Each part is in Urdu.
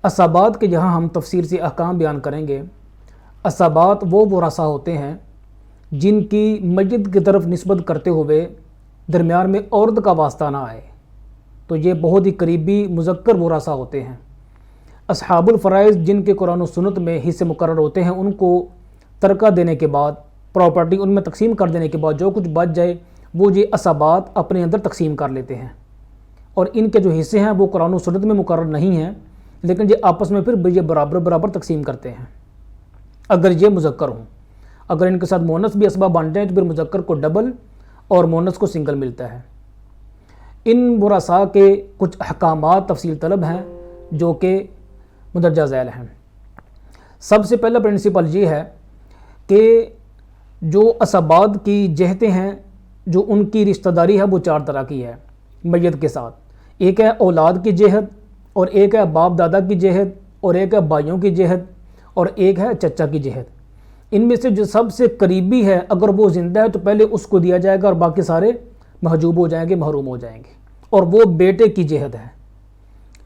عصبات کے جہاں ہم تفصیل سے احکام بیان کریں گے. عصبات وہ ورثہ ہوتے ہیں جن کی میت کی طرف نسبت کرتے ہوئے درمیان میں عورت کا واسطہ نہ آئے، تو یہ بہت ہی قریبی مذکر ورثہ ہوتے ہیں. اصحاب الفرائض جن کے قرآن و سنت میں حصے مقرر ہوتے ہیں، ان کو ترکہ دینے کے بعد، پراپرٹی ان میں تقسیم کر دینے کے بعد جو کچھ بچ جائے وہ یہ عصبات اپنے اندر تقسیم کر لیتے ہیں، اور ان کے جو حصے ہیں وہ قرآن و سنت میں مقرر نہیں ہیں، لیکن یہ آپس میں پھر یہ برابر تقسیم کرتے ہیں اگر یہ مذکر ہوں. اگر ان کے ساتھ مونس بھی اسباب بن جائیں تو پھر مذکر کو ڈبل اور مونس کو سنگل ملتا ہے. ان ورثاء کے کچھ احکامات تفصیل طلب ہیں جو کہ مندرجہ ذیل ہیں. سب سے پہلا پرنسپل یہ ہے کہ جو عصبات کی جہتیں ہیں، جو ان کی رشتہ داری ہے وہ 4 طرح کی ہے میت کے ساتھ. ایک ہے اولاد کی جہت، اور ایک ہے باپ دادا کی جہت، اور ایک ہے بھائیوں کی جہت، اور ایک ہے چچا کی جہت. ان میں سے جو سب سے قریبی ہے اگر وہ زندہ ہے تو پہلے اس کو دیا جائے گا اور باقی سارے محجوب ہو جائیں گے، محروم ہو جائیں گے. اور وہ بیٹے کی جہت ہے.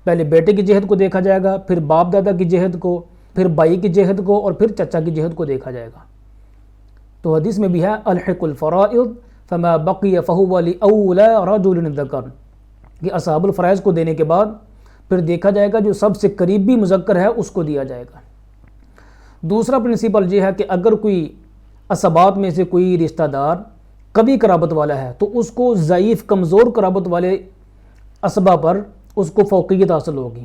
پہلے بیٹے کی جہت کو دیکھا جائے گا، پھر باپ دادا کی جہت کو، پھر بھائی کی جہت کو، اور پھر چچا کی جہت کو دیکھا جائے گا. تو حدیث میں بھی ہے الحق الفرائض فما بقی فہو لأولی رجل ذکر، کہ اصحاب الفرائض کو دینے کے بعد پھر دیکھا جائے گا جو سب سے قریبی مذکر ہے اس کو دیا جائے گا. دوسرا پرنسپل یہ ہے کہ اگر کوئی عصبات میں سے کوئی رشتہ دار کبھی قرابت والا ہے تو اس کو ضعیف کمزور قرابت والے اسباب پر اس کو فوقیت حاصل ہوگی.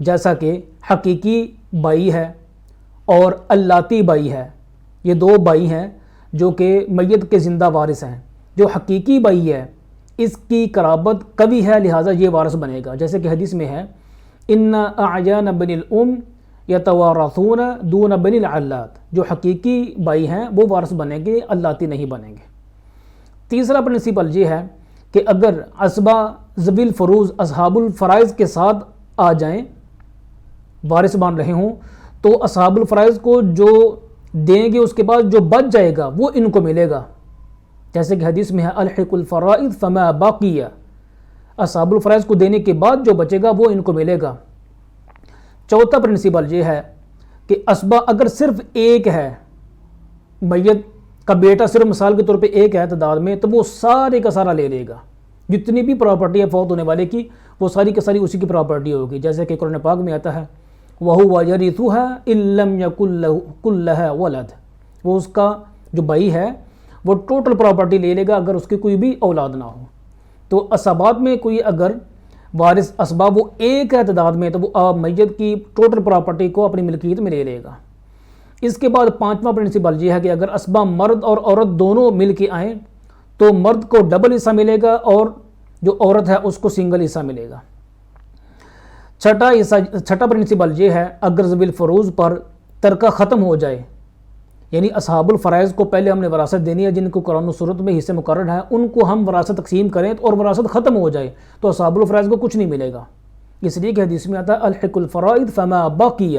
جیسا کہ حقیقی بھائی ہے اور اللاتی بھائی ہے. یہ 2 بھائی ہیں جو کہ میت کے زندہ وارث ہیں. جو حقیقی بھائی ہے اس کی قرابت قوی ہے، لہٰذا یہ وارث بنے گا. جیسے کہ حدیث میں ہے ان اعیان بن الام یتوارثون دون بن العلات، جو حقیقی بھائی ہیں وہ وارث بنیں گے، اللاتی نہیں بنیں گے. تیسرا پرنسپل یہ ہے کہ اگر عصبہ ذوی الفروض اصحاب الفرائض کے ساتھ آ جائیں، وارث بن رہے ہوں، تو اصحاب الفرائض کو جو دیں گے اس کے بعد جو بچ جائے گا وہ ان کو ملے گا. جیسے کہ حدیث میں ہے الحق الفرائض فما باقی، اصحاب الفرائض کو دینے کے بعد جو بچے گا وہ ان کو ملے گا. چوتھا پرنسپل یہ ہے کہ اسبا اگر صرف ایک ہے، میت کا بیٹا صرف مثال کے طور پہ ایک ہے تعداد میں، تو وہ سارے کا سارا لے لے گا. جتنی بھی پراپرٹی ہے فوت ہونے والے کی وہ ساری کی ساری اسی کی پراپرٹی ہوگی. جیسے کہ قرآن پاک میں آتا ہے وَهُوَ يَرِثُهَا إِن لَّمْ يَكُن لَّهَا وَلَدٌ، وہ اس کا جو بھائی ہے وہ ٹوٹل پراپرٹی لے لے گا اگر اس کی کوئی بھی اولاد نہ ہو. تو عصبات میں کوئی اگر وارث اسباب وہ ایک ہے تعداد میں تو وہ میت کی ٹوٹل پراپرٹی کو اپنی ملکیت میں لے لے گا. اس کے بعد 5واں پرنسپل یہ ہے کہ اگر اسباب مرد اور عورت دونوں مل کے آئیں تو مرد کو ڈبل حصہ ملے گا اور جو عورت ہے اس کو سنگل حصہ ملے گا. چھٹا پرنسپل یہ ہے اگر ذوی الفروض پر ترکہ ختم ہو جائے، یعنی اصحاب الفرائض کو پہلے ہم نے وراثت دینی ہے، جن کو قرآن و سنت میں حصے مقرر ہیں ان کو ہم وراثت تقسیم کریں اور وراثت ختم ہو جائے تو اصحاب الفرائض کو کچھ نہیں ملے گا. اس لیے کہ حدیث میں آتا ہے الحق الفرائض فما باقی،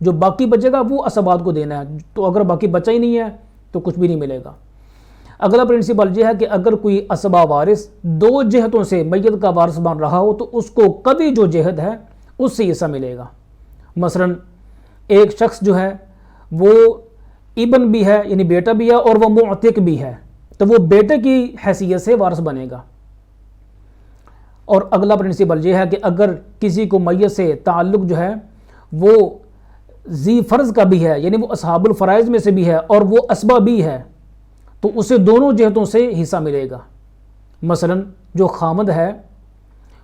جو باقی بچے گا وہ عصبات کو دینا ہے. تو اگر باقی بچا ہی نہیں ہے تو کچھ بھی نہیں ملے گا. اگلا پرنسپل یہ ہے کہ اگر کوئی عصبہ وارث 2 جہتوں سے میت کا وارث بن رہا ہو تو اس کو کبھی جو جہت ہے اس سے حصہ ملے گا. مثلا ایک شخص جو ہے وہ ابن بھی ہے یعنی بیٹا بھی ہے اور وہ معتق بھی ہے تو وہ بیٹے کی حیثیت سے وارث بنے گا. اور اگلا پرنسپل یہ ہے کہ اگر کسی کو میت سے تعلق جو ہے وہ ذی فرض کا بھی ہے، یعنی وہ اصحاب الفرائض میں سے بھی ہے اور وہ اسبہ بھی ہے، تو اسے دونوں جہتوں سے حصہ ملے گا. مثلا جو خامد ہے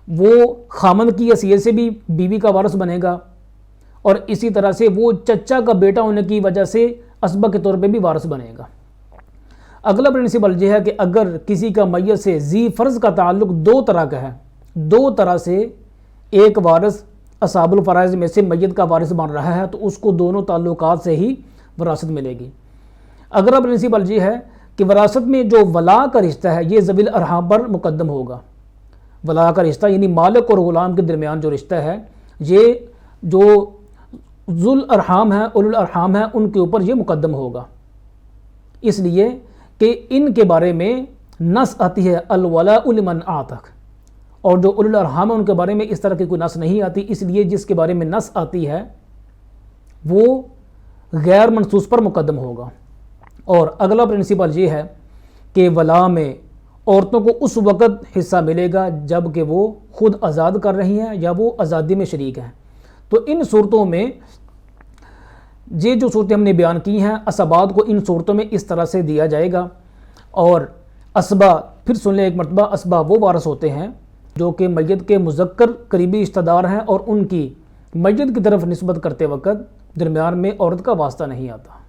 وہ خامد کی حیثیت سے بھی بیوی کا وارث بنے گا، اور اسی طرح سے وہ چچا کا بیٹا ہونے کی وجہ سے اسبہ کے طور پہ بھی وارث بنے گا. اگلا پرنسپل یہ ہے کہ اگر کسی کا میت سے ذی فرض کا تعلق 2 طرح کا ہے، 2 طرح سے ایک وارث اصحاب الفرائض میں سے میت کا وارث بن رہا ہے تو اس کو دونوں تعلقات سے ہی وراثت ملے گی. اگلا پرنسپل یہ ہے کہ وراثت میں جو ولا کا رشتہ ہے یہ ذوی الارحام پر مقدم ہوگا. ولا کا رشتہ یعنی مالک اور غلام کے درمیان جو رشتہ ہے، یہ جو ذو الارحام ہے اولو الارحام ہے ان کے اوپر یہ مقدم ہوگا. اس لیے کہ ان کے بارے میں نص آتی ہے الولاء لمن اعتق، اور جو اولو الارحام ہیں ان کے بارے میں اس طرح کی کوئی نص نہیں آتی، اس لیے جس کے بارے میں نص آتی ہے وہ غیر منصوص پر مقدم ہوگا۔ اور اگلا پرنسپل یہ ہے کہ ولا میں عورتوں کو اس وقت حصہ ملے گا جب کہ وہ خود آزاد کر رہی ہیں یا وہ آزادی میں شریک ہیں۔ تو ان صورتوں میں یہ جو صورتیں ہم نے بیان کی ہیں، اسبات کو ان صورتوں میں اس طرح سے دیا جائے گا۔ اور اسبا، پھر سن لیں ایک مرتبہ، اسبا وہ وارث ہوتے ہیں جو کہ میت کے مذکر قریبی رشتہ دار ہیں اور ان کی میت کی طرف نسبت کرتے وقت درمیان میں عورت کا واسطہ نہیں آتا۔